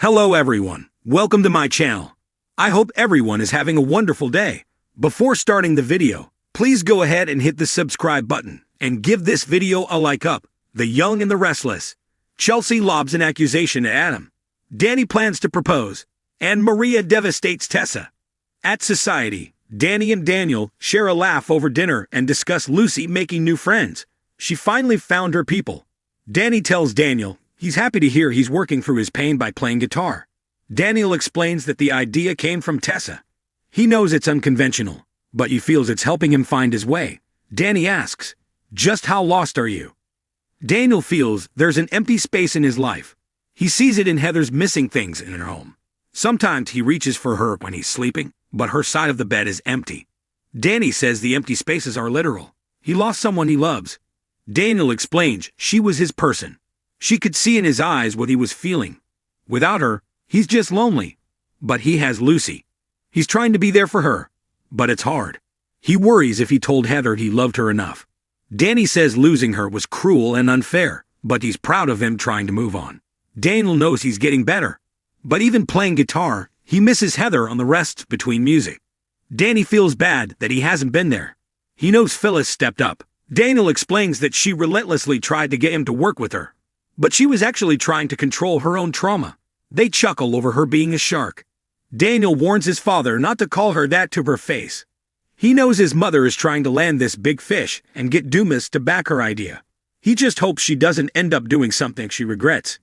Hello everyone, welcome to my channel. I hope everyone is having a wonderful day. Before starting the video, please go ahead and hit the subscribe button and give this video a like up. The Young and the Restless. Chelsea lobs an accusation at Adam. Danny plans to propose, and Mariah devastates Tessa. At Society, Danny and Daniel share a laugh over dinner and discuss Lucy making new friends. She finally found her people. Danny tells Daniel he's happy to hear he's working through his pain by playing guitar. Daniel explains that the idea came from Tessa. He knows it's unconventional, but he feels it's helping him find his way. Danny asks, "Just how lost are you?" Daniel feels there's an empty space in his life. He sees it in Heather's missing things in her home. Sometimes he reaches for her when he's sleeping, but her side of the bed is empty. Danny says the empty spaces are literal. He lost someone he loves. Daniel explains she was his person. She could see in his eyes what he was feeling. Without her, he's just lonely. But he has Lucy. He's trying to be there for her, but it's hard. He worries if he told Heather he loved her enough. Danny says losing her was cruel and unfair, but he's proud of him trying to move on. Daniel knows he's getting better. But even playing guitar, he misses Heather on the rests between music. Danny feels bad that he hasn't been there. He knows Phyllis stepped up. Daniel explains that she relentlessly tried to get him to work with her. But she was actually trying to control her own trauma. They chuckle over her being a shark. Daniel warns his father not to call her that to her face. He knows his mother is trying to land this big fish and get Dumas to back her idea. He just hopes she doesn't end up doing something she regrets.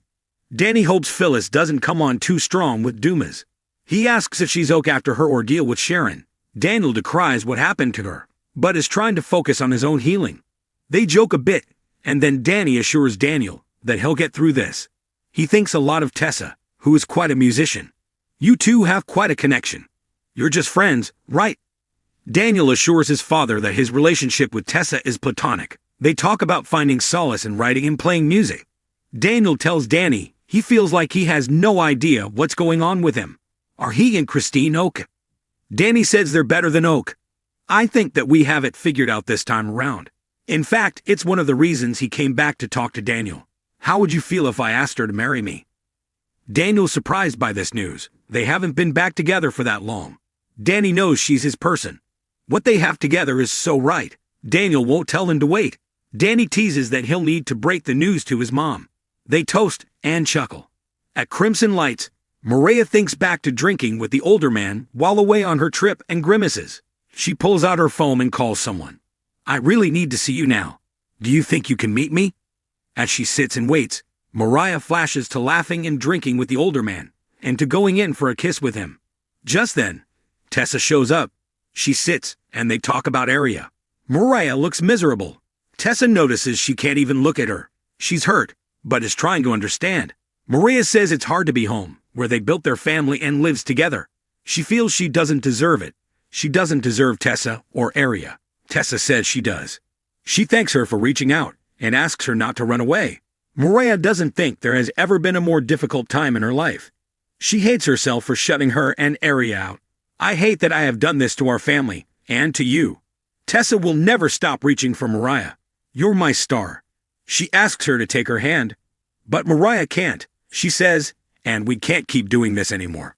Danny hopes Phyllis doesn't come on too strong with Dumas. He asks if she's okay after her ordeal with Sharon. Daniel decries what happened to her, but is trying to focus on his own healing. They joke a bit, and then Danny assures Daniel that he'll get through this. He thinks a lot of Tessa, who is quite a musician. "You two have quite a connection. You're just friends, right?" Daniel assures his father that his relationship with Tessa is platonic. They talk about finding solace in writing and playing music. Daniel tells Danny he feels like he has no idea what's going on with him. Are he and Christine okay? Danny says they're better than Oak. "I think that we have it figured out this time around. In fact, it's one of the reasons he came back to talk to Daniel. How would you feel if I asked her to marry me?" Daniel's surprised by this news. They haven't been back together for that long. Danny knows she's his person. What they have together is so right. Daniel won't tell him to wait. Danny teases that he'll need to break the news to his mom. They toast and chuckle. At Crimson Lights, Mariah thinks back to drinking with the older man while away on her trip and grimaces. She pulls out her phone and calls someone. "I really need to see you now. Do you think you can meet me?" As she sits and waits, Mariah flashes to laughing and drinking with the older man, and to going in for a kiss with him. Just then, Tessa shows up. She sits, and they talk about Mariah. Mariah looks miserable. Tessa notices she can't even look at her. She's hurt, but is trying to understand. Mariah says it's hard to be home, where they built their family and lives together. She feels she doesn't deserve it. She doesn't deserve Tessa or Mariah. Tessa says she does. She thanks her for reaching out, and asks her not to run away. Mariah doesn't think there has ever been a more difficult time in her life. She hates herself for shutting her and Mariah out. "I hate that I have done this to our family, and to you." Tessa will never stop reaching for Mariah. "You're my star." She asks her to take her hand, but Mariah can't. She says, "And we can't keep doing this anymore."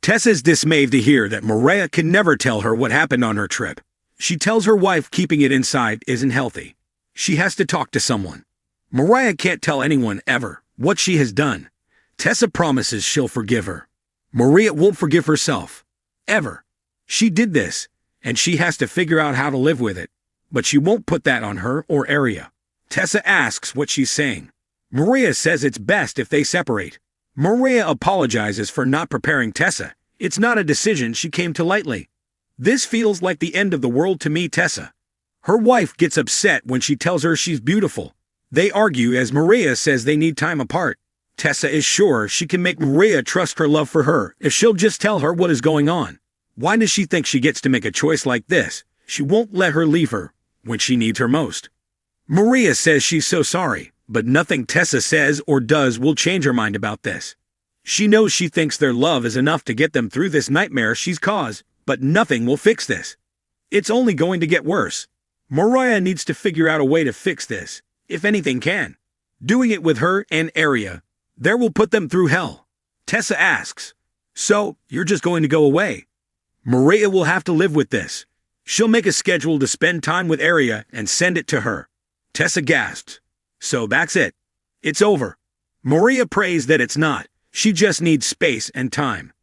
Tessa's dismayed to hear that Mariah can never tell her what happened on her trip. She tells her wife keeping it inside isn't healthy. She has to talk to someone. Mariah can't tell anyone ever what she has done. Tessa promises she'll forgive her. Mariah won't forgive herself. Ever. She did this, and she has to figure out how to live with it. But she won't put that on her or Mariah. Tessa asks what she's saying. Mariah says it's best if they separate. Mariah apologizes for not preparing Tessa. It's not a decision she came to lightly. "This feels like the end of the world to me, Tessa." Her wife gets upset when she tells her she's beautiful. They argue as Mariah says they need time apart. Tessa is sure she can make Mariah trust her love for her if she'll just tell her what is going on. Why does she think she gets to make a choice like this? She won't let her leave her when she needs her most. Mariah says she's so sorry, but nothing Tessa says or does will change her mind about this. She knows she thinks their love is enough to get them through this nightmare she's caused, but nothing will fix this. It's only going to get worse. Mariah needs to figure out a way to fix this, if anything can. Doing it with her and Mariah, there will put them through hell. Tessa asks, "So, you're just going to go away?" Mariah will have to live with this. She'll make a schedule to spend time with Aria and send it to her. Tessa gasps. So that's it. It's over. Mariah prays that it's not. She just needs space and time.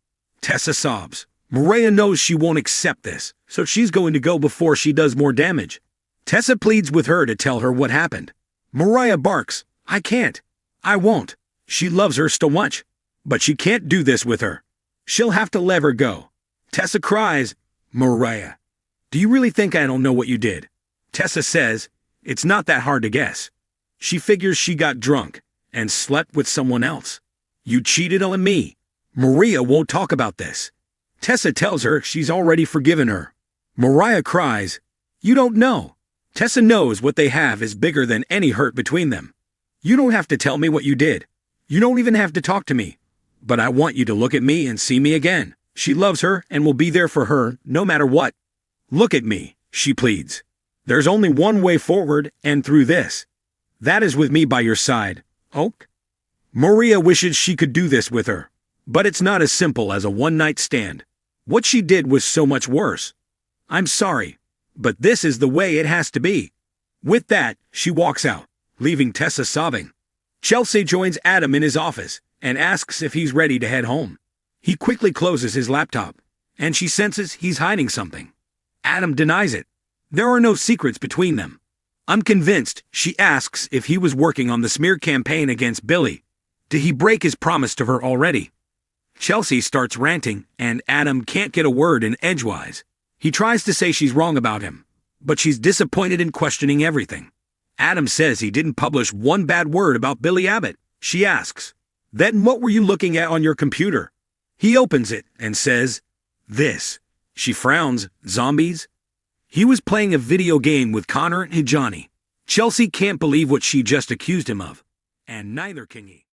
Tessa sobs. Mariah knows she won't accept this, so she's going to go before she does more damage. Tessa pleads with her to tell her what happened. Mariah barks, "I can't. I won't." She loves her so much, but she can't do this with her. She'll have to let her go. Tessa cries, "Mariah, do you really think I don't know what you did?" Tessa says, "It's not that hard to guess." She figures she got drunk and slept with someone else. "You cheated on me." Mariah won't talk about this. Tessa tells her she's already forgiven her. Mariah cries, "You don't know." Tessa knows what they have is bigger than any hurt between them. "You don't have to tell me what you did. You don't even have to talk to me. But I want you to look at me and see me again." She loves her and will be there for her no matter what. "Look at me," she pleads. "There's only one way forward, and through this. That is with me by your side, Oak." Mariah wishes she could do this with her, but it's not as simple as a one-night stand. What she did was so much worse. "I'm sorry, but this is the way it has to be." With that, she walks out, leaving Tessa sobbing. Chelsea joins Adam in his office and asks if he's ready to head home. He quickly closes his laptop, and she senses he's hiding something. Adam denies it. There are no secrets between them. Unconvinced, she asks if he was working on the smear campaign against Billy. Did he break his promise to her already? Chelsea starts ranting, and Adam can't get a word in edgewise. He tries to say she's wrong about him, but she's disappointed in questioning everything. Adam says he didn't publish one bad word about Billy Abbott. She asks, "Then what were you looking at on your computer?" He opens it and says, "This." She frowns. Zombies? He was playing a video game with Connor and Johnny. Chelsea can't believe what she just accused him of, and neither can he.